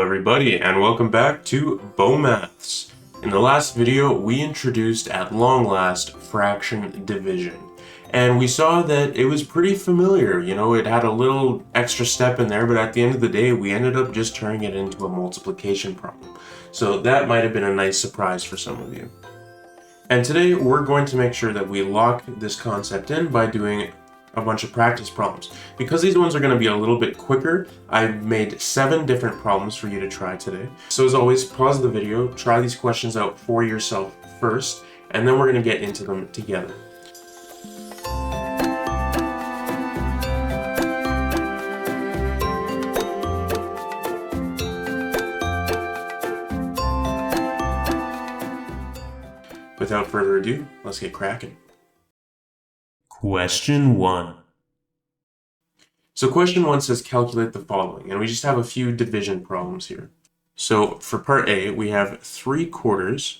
everybody, and welcome back to Maths. In the last video, we introduced at long last fraction division. And we saw that it was pretty familiar, it had a little extra step in there, but at the end of the day, we ended up just turning it into a multiplication problem. So that might have been a nice surprise for some of you. And today, we're going to make sure that we lock this concept in by doing a bunch of practice problems. Because these ones are going to be a little bit quicker, I've made 7 different problems for you to try today. So as always, pause the video, try these questions out for yourself first, and then we're going to get into them together. Without further ado, let's get cracking. Question 1. So question 1 says calculate the following, and we just have a few division problems here. So for part A, we have 3/4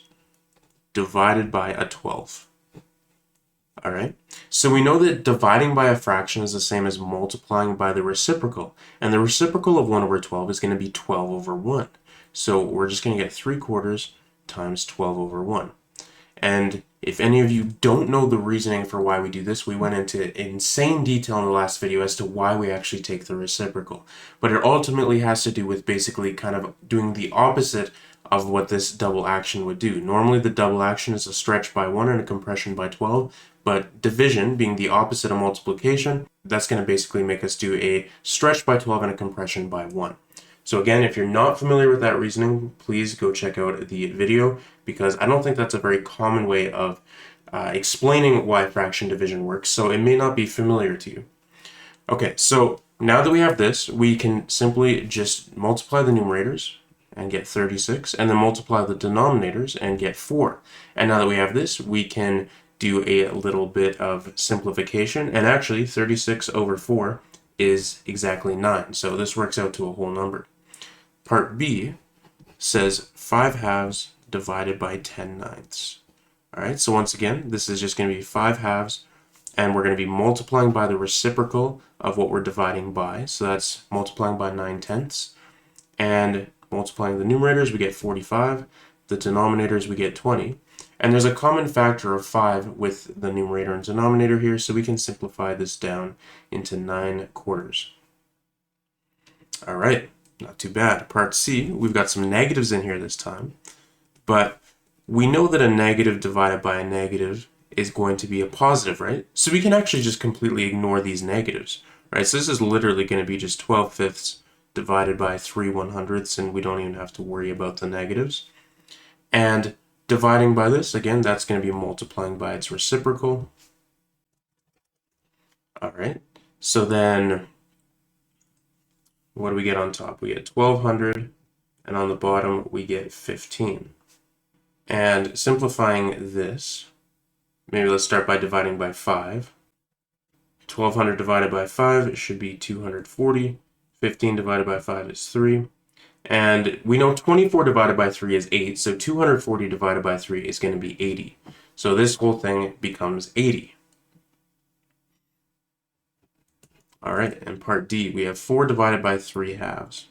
divided by a 12. All right, so we know that dividing by a fraction is the same as multiplying by the reciprocal, and the reciprocal of 1/12 is going to be 12/1. So we're just going to get 3/4 times 12/1. And if any of you don't know the reasoning for why we do this, we went into insane detail in the last video as to why we actually take the reciprocal. But it ultimately has to do with basically kind of doing the opposite of what this double action would do. Normally the double action is a stretch by 1 and a compression by 12, but division being the opposite of multiplication, that's going to basically make us do a stretch by 12 and a compression by 1. So again, if you're not familiar with that reasoning, please go check out the video, because I don't think that's a very common way of explaining why fraction division works, so it may not be familiar to you. Okay, so now that we have this, we can simply just multiply the numerators and get 36, and then multiply the denominators and get 4. And now that we have this, we can do a little bit of simplification, and actually 36/4 is exactly 9, so this works out to a whole number. Part B says 5/2 divided by 10/9. All right, so once again, this is just going to be 5/2, and we're going to be multiplying by the reciprocal of what we're dividing by. So that's multiplying by 9/10. And multiplying the numerators, we get 45. The denominators, we get 20. And there's a common factor of 5 with the numerator and denominator here, so we can simplify this down into 9/4. All right. Not too bad. Part C, we've got some negatives in here this time, but we know that a negative divided by a negative is going to be a positive, right? So we can actually just completely ignore these negatives, right? So this is literally going to be just 12/5 divided by 3/100, and we don't even have to worry about the negatives. And dividing by this, again, that's going to be multiplying by its reciprocal. All right, so then what do we get on top? We get 1200, and on the bottom we get 15. And simplifying this, maybe let's start by dividing by 5. 1200 divided by 5 should be 240. 15 divided by 5 is 3. And we know 24 divided by 3 is 8, so 240 divided by 3 is going to be 80. So this whole thing becomes 80. All right, and part D, we have 4 divided by 3/2.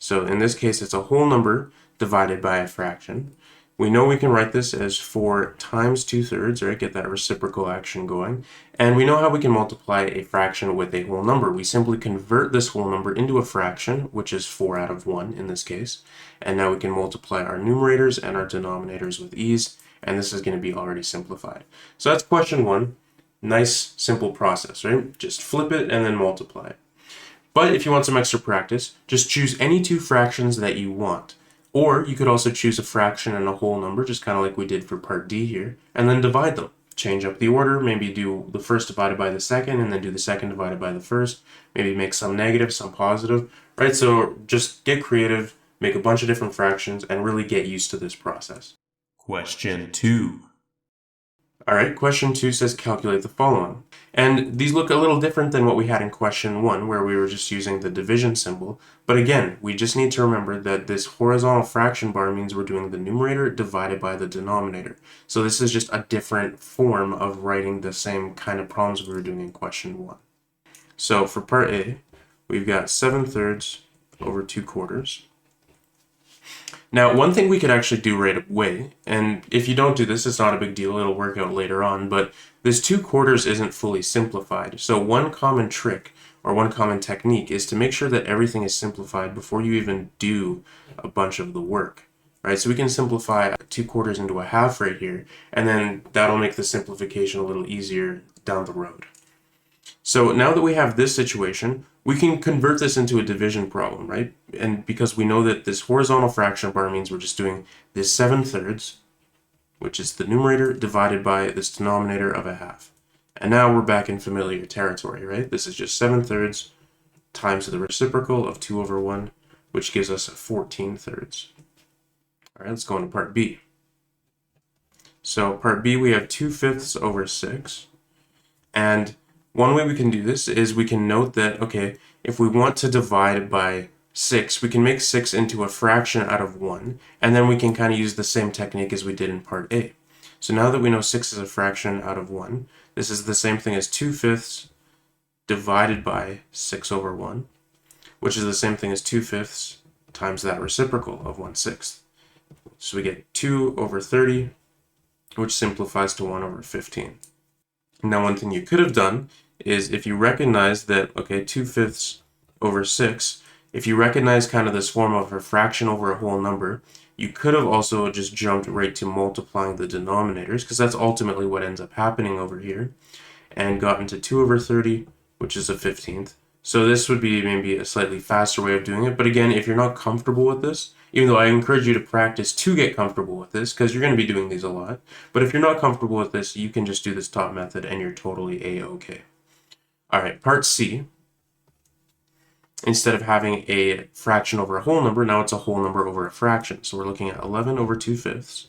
So in this case, it's a whole number divided by a fraction. We know we can write this as 4 times 2/3, right? Get that reciprocal action going. And we know how we can multiply a fraction with a whole number. We simply convert this whole number into a fraction, which is 4/1 in this case. And now we can multiply our numerators and our denominators with ease. And this is going to be already simplified. So that's question 1. Nice, simple process, right? Just flip it and then multiply it. But if you want some extra practice, just choose any 2 fractions that you want. Or you could also choose a fraction and a whole number, just kind of like we did for part D here, and then divide them. Change up the order, maybe do the first divided by the second, and then do the second divided by the first. Maybe make some negative, some positive, right? So just get creative, make a bunch of different fractions, and really get used to this process. Question 2. All right, question 2 says calculate the following. And these look a little different than what we had in question 1, where we were just using the division symbol. But again, we just need to remember that this horizontal fraction bar means we're doing the numerator divided by the denominator. So this is just a different form of writing the same kind of problems we were doing in question 1. So for part A, we've got 7/3 over 2 quarters. Now, one thing we could actually do right away, and if you don't do this, it's not a big deal, it'll work out later on, but this 2 quarters isn't fully simplified. So one common trick or one common technique is to make sure that everything is simplified before you even do a bunch of the work. Right, so we can simplify 2 quarters into a half right here, and then that'll make the simplification a little easier down the road. So now that we have this situation, we can convert this into a division problem, right? And because we know that this horizontal fraction bar means we're just doing this 7/3, which is the numerator, divided by this denominator of a half. And now we're back in familiar territory, right? This is just 7/3 times the reciprocal of 2 over 1, which gives us 14/3. All right, let's go into part B. So part B, we have 2/5 over 6. And one way we can do this is we can note that, okay, if we want to divide by 6, we can make 6 into a fraction out of 1, and then we can kind of use the same technique as we did in part A. So now that we know 6 is a fraction out of 1, this is the same thing as 2/5 divided by 6 over 1, which is the same thing as 2/5 times that reciprocal of 1/6. So we get 2 over 30, which simplifies to 1 over 15. Now, one thing you could have done is if you recognize that, okay, 2/5 over 6, if you recognize kind of this form of a fraction over a whole number, you could have also just jumped right to multiplying the denominators, because that's ultimately what ends up happening over here, and gotten to 2 over 30, which is a 15th. So this would be maybe a slightly faster way of doing it. But again, if you're not comfortable with this, even though I encourage you to practice to get comfortable with this, because you're going to be doing these a lot. But if you're not comfortable with this, you can just do this top method and you're totally A-okay. All right, part C. Instead of having a fraction over a whole number, now it's a whole number over a fraction. So we're looking at 11 over 2/5.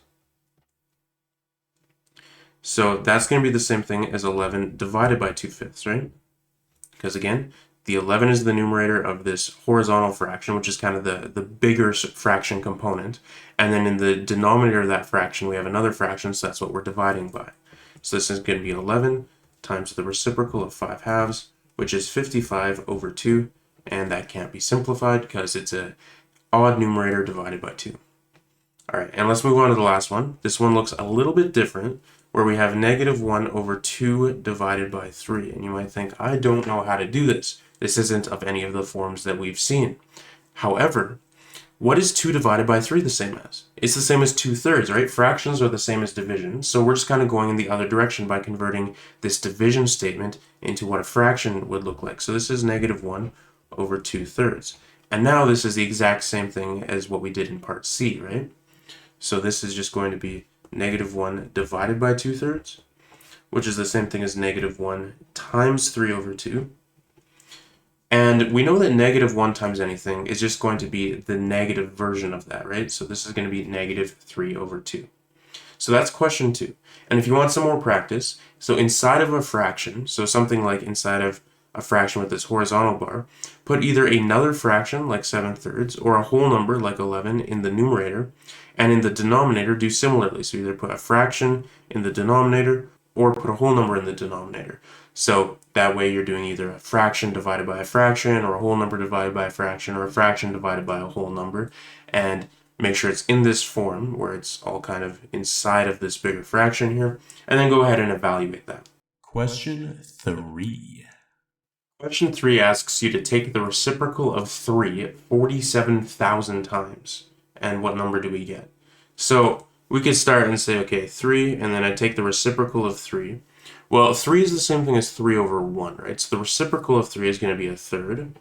So that's going to be the same thing as 11 divided by 2/5, right? Because again, the 11 is the numerator of this horizontal fraction, which is kind of the bigger fraction component. And then in the denominator of that fraction, we have another fraction, so that's what we're dividing by. So this is going to be 11 times the reciprocal of 5/2, which is 55 over 2. And that can't be simplified because it's an odd numerator divided by 2. All right, and let's move on to the last one. This one looks a little bit different, where we have -1 over 2 divided by 3. And you might think, I don't know how to do this. This isn't of any of the forms that we've seen. However, what is 2 divided by 3 the same as? It's the same as 2/3, right? Fractions are the same as division. So we're just kind of going in the other direction by converting this division statement into what a fraction would look like. So this is -1 over 2/3. And now this is the exact same thing as what we did in part C, right? So this is just going to be -1 divided by 2/3, which is the same thing as -1 times 3 over 2. And we know that -1 times anything is just going to be the negative version of that, right? So this is going to be -3 over 2. So that's question 2. And if you want some more practice, so inside of a fraction, so something like inside of a fraction with this horizontal bar, put either another fraction like 7/3 or a whole number like 11 in the numerator, and in the denominator do similarly. So either put a fraction in the denominator or put a whole number in the denominator. So that way you're doing either a fraction divided by a fraction, or a whole number divided by a fraction, or a fraction divided by a whole number, and make sure it's in this form where it's all kind of inside of this bigger fraction here, and then go ahead and evaluate that. Question 3. Question 3 asks you to take the reciprocal of 3 47,000 times. And what number do we get? So we could start and say, okay, 3, and then I take the reciprocal of 3. Well, 3 is the same thing as 3 over 1, right? So the reciprocal of 3 is going to be a third.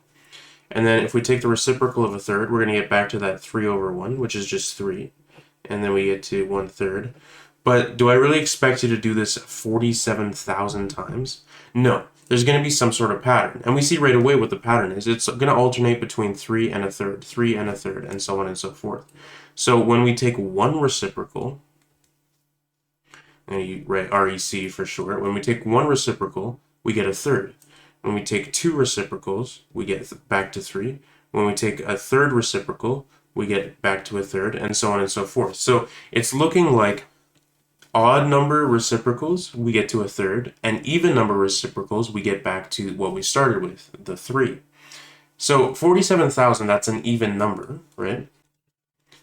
And then if we take the reciprocal of a third, we're going to get back to that 3 over 1, which is just 3. And then we get to 1/3. But do I really expect you to do this 47,000 times? No. There's going to be some sort of pattern. And we see right away what the pattern is. It's going to alternate between 3 and a third, 3 and a third, and so on and so forth. So when we take one reciprocal, and you write REC for short, when we take one reciprocal, we get a third. When we take two reciprocals, we get back to 3. When we take a third reciprocal, we get back to a third, and so on and so forth. So it's looking like odd number reciprocals, we get to a third, and even number reciprocals, we get back to what we started with, the 3. So 47,000, that's an even number, right?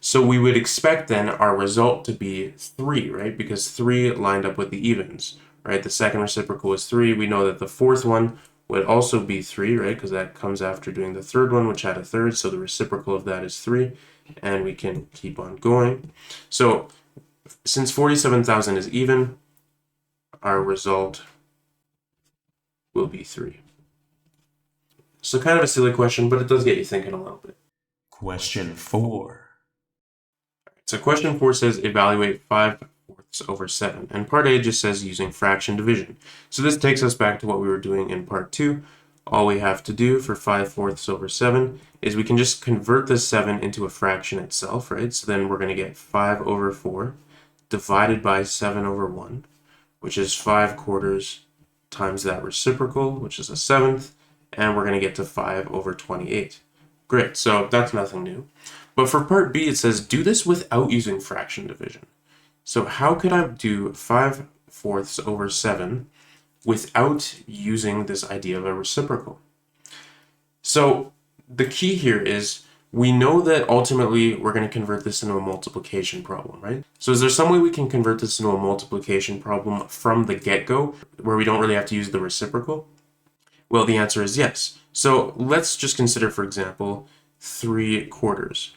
So we would expect then our result to be 3, right? Because 3 lined up with the evens, right? The second reciprocal is 3. We know that the fourth one would also be 3, right? Because that comes after doing the third one, which had a third. So the reciprocal of that is 3. And we can keep on going. So since 47,000 is even, our result will be 3. So kind of a silly question, but it does get you thinking a little bit. Question 4. So question 4 says evaluate 5/4 over 7. And part A just says using fraction division. So this takes us back to what we were doing in part 2. All we have to do for 5/4 over 7 is we can just convert this 7 into a fraction itself, right? So then we're going to get 5 over 4 divided by 7 over 1, which is 5/4 times that reciprocal, which is a seventh, and we're going to get to 5 over 28. Great, so that's nothing new. But for part B, it says do this without using fraction division. So how could I do 5/4 over 7 without using this idea of a reciprocal? So the key here is we know that ultimately we're going to convert this into a multiplication problem, right? So is there some way we can convert this into a multiplication problem from the get-go where we don't really have to use the reciprocal? Well, the answer is yes. So let's just consider, for example, 3/4.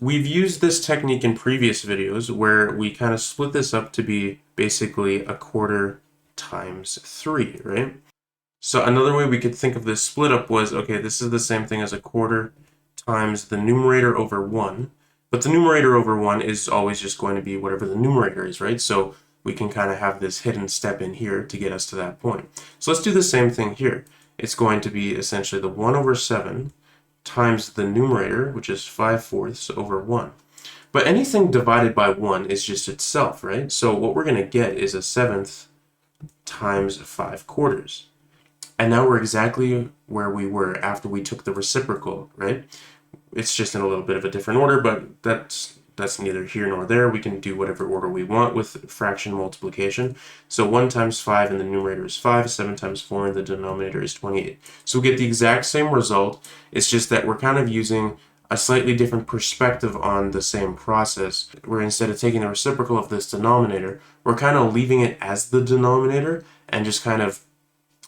We've used this technique in previous videos where we kind of split this up to be basically 1/4 times 3, right? So another way we could think of this split up was, okay, this is the same thing as 1/4 times the numerator over 1, but the numerator over 1 is always just going to be whatever the numerator is, right? So we can kind of have this hidden step in here to get us to that point. So let's do the same thing here. It's going to be essentially the 1 over 7 times the numerator, which is 5/4 over 1. But anything divided by 1 is just itself, right? So what we're going to get is a seventh times 5/4. And now we're exactly where we were after we took the reciprocal, right? It's just in a little bit of a different order, but that's neither here nor there. We can do whatever order we want with fraction multiplication. So 1 times 5 in the numerator is 5, 7 times 4 in the denominator is 28. So we get the exact same result. It's just that we're kind of using a slightly different perspective on the same process, where instead of taking the reciprocal of this denominator, we're kind of leaving it as the denominator and just kind of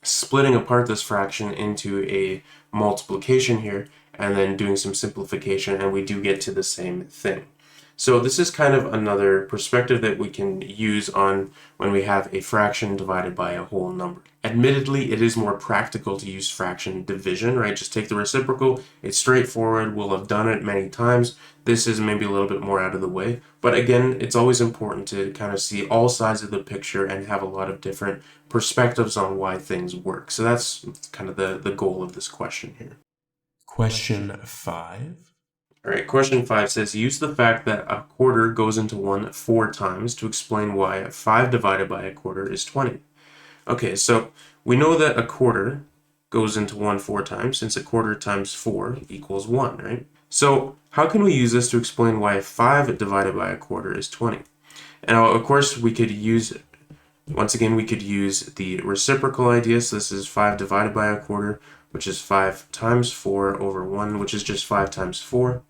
splitting apart this fraction into a multiplication here and then doing some simplification, and we do get to the same thing. So this is kind of another perspective that we can use on when we have a fraction divided by a whole number. Admittedly, it is more practical to use fraction division, right? Just take the reciprocal. It's straightforward. We'll have done it many times. This is maybe a little bit more out of the way. But again, it's always important to kind of see all sides of the picture and have a lot of different perspectives on why things work. So that's kind of the goal of this question here. Question 5. All right, question 5 says, use the fact that 1/4 goes into 1 4 times to explain why 5 divided by 1/4 is 20. Okay, so we know that 1/4 goes into 1 4 times, since 1/4 times 4 equals 1, right? So how can we use this to explain why 5 divided by 1/4 is 20? And of course, we could use, once again, we could use the reciprocal idea. So this is 5 divided by 1/4, which is 5 times 4 over 1, which is just 5 times 4,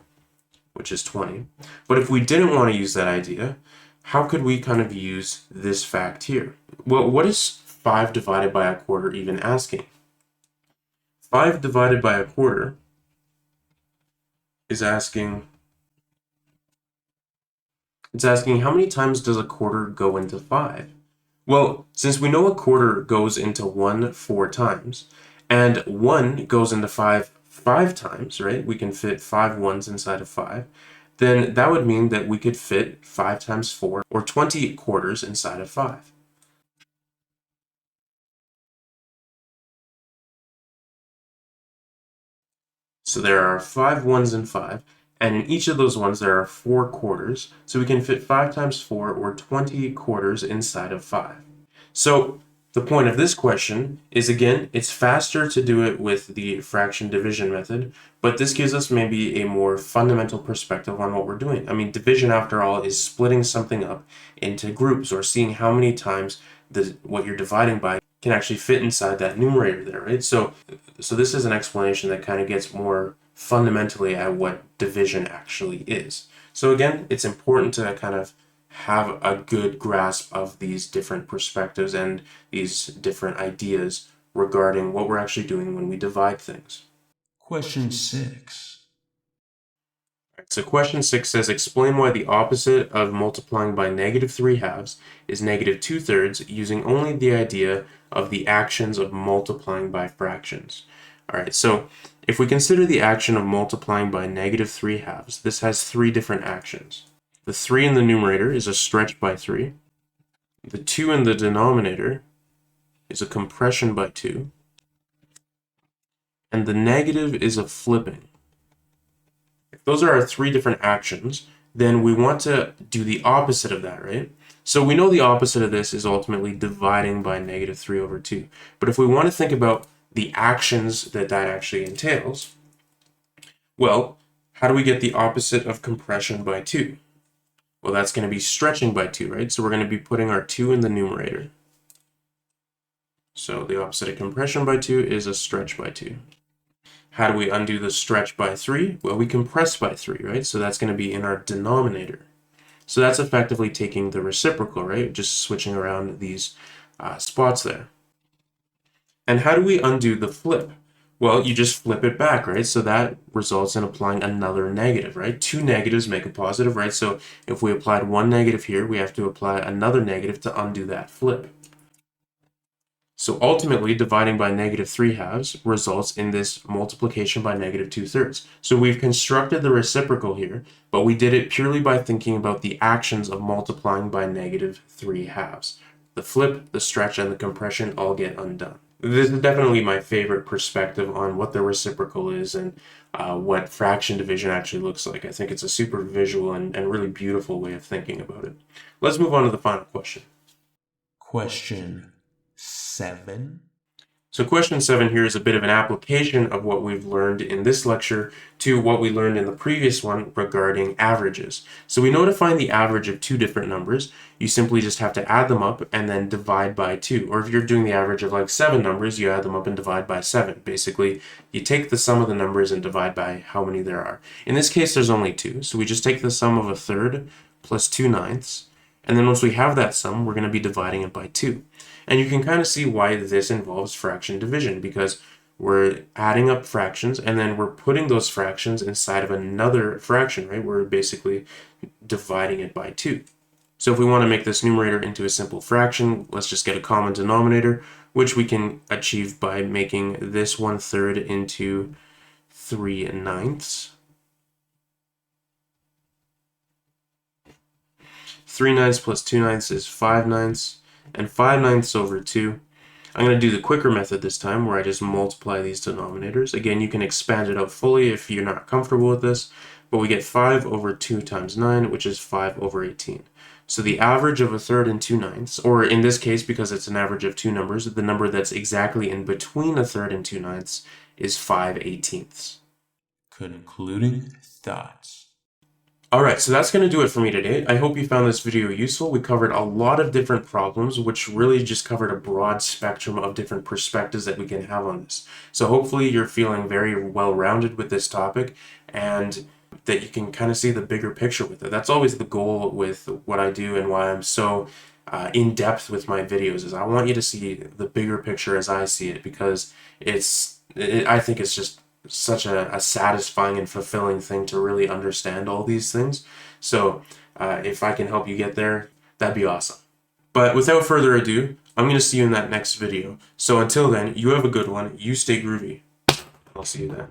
which is 20. But if we didn't want to use that idea, how could we kind of use this fact here? Well, what is 5 divided by 1/4 even asking? 5 divided by 1/4 is asking, it's asking how many times does 1/4 go into 5? Well, since we know 1/4 goes into 1 4 times, and 1 goes into 5 5 times, right? We can fit 5 ones inside of 5. Then that would mean that we could fit 5 times 4, or 20 quarters inside of 5. So there are 5 ones in 5, and in each of those ones there are 4 quarters, so we can fit 5 times 4, or 20 quarters inside of 5. So the point of this question is, again, it's faster to do it with the fraction division method, but this gives us maybe a more fundamental perspective on what we're doing. I mean, division, after all, is splitting something up into groups, or seeing how many times what you're dividing by can actually fit inside that numerator there, right? So this is an explanation that kind of gets more fundamentally at what division actually is. So again, it's important to kind of have a good grasp of these different perspectives and these different ideas regarding what we're actually doing when we divide things. Question 6. So question 6 says, explain why the opposite of multiplying by negative 3 halves is negative 2/3 using only the idea of the actions of multiplying by fractions. All right, so if we consider the action of multiplying by negative 3 halves, this has 3 different actions. The 3 in the numerator is a stretch by 3. The 2 in the denominator is a compression by 2. And the negative is a flipping. If those are our 3 different actions, then we want to do the opposite of that, right? So we know the opposite of this is ultimately dividing by negative 3 over 2. But if we want to think about the actions that actually entails, well, how do we get the opposite of compression by 2? Well, that's going to be stretching by 2, right? So we're going to be putting our 2 in the numerator. So the opposite of compression by 2 is a stretch by 2. How do we undo the stretch by 3? Well, we compress by 3, right? So that's going to be in our denominator. So that's effectively taking the reciprocal, right? Just switching around these spots there. And how do we undo the flip? Well, you just flip it back, right? So that results in applying another negative, right? 2 negatives make a positive, right? So if we applied 1 negative here, we have to apply another negative to undo that flip. So ultimately, dividing by negative 3 halves results in this multiplication by negative 2/3. So we've constructed the reciprocal here, but we did it purely by thinking about the actions of multiplying by negative 3 halves. The flip, the stretch, and the compression all get undone. This is definitely my favorite perspective on what the reciprocal is and what fraction division actually looks like. I think it's a super visual and really beautiful way of thinking about it. Let's move on to the final question. Question 7. So question 7 here is a bit of an application of what we've learned in this lecture to what we learned in the previous one regarding averages. So we know to find the average of 2 different numbers, you simply just have to add them up and then divide by 2. Or if you're doing the average of like 7 numbers, you add them up and divide by 7. Basically, you take the sum of the numbers and divide by how many there are. In this case, there's only 2. So we just take the sum of 1/3 plus 2/9. And then once we have that sum, we're going to be dividing it by 2. And you can kind of see why this involves fraction division, because we're adding up fractions and then we're putting those fractions inside of another fraction, right? We're basically dividing it by 2. So if we want to make this numerator into a simple fraction, let's just get a common denominator, which we can achieve by making this 1/3 into 3/9. 3/9 plus 2/9 is 5/9, and 5/9 over 2. I'm going to do the quicker method this time, where I just multiply these denominators. Again, you can expand it out fully if you're not comfortable with this, but we get 5 over 2 times 9, which is 5 over 18. So the average of 1/3 and 2/9, or in this case, because it's an average of 2 numbers, the number that's exactly in between 1/3 and 2/9 is 5/18. Concluding thoughts. Alright, so that's going to do it for me today. I hope you found this video useful. We covered a lot of different problems, which really just covered a broad spectrum of different perspectives that we can have on this. So hopefully you're feeling very well-rounded with this topic, and that you can kind of see the bigger picture with it. That's always the goal with what I do and why I'm so in-depth with my videos, is I want you to see the bigger picture as I see it, because I think it's just such a satisfying and fulfilling thing to really understand all these things. So if I can help you get there, that'd be awesome. But without further ado, I'm going to see you in that next video. So until then, you have a good one, you stay groovy. I'll see you then.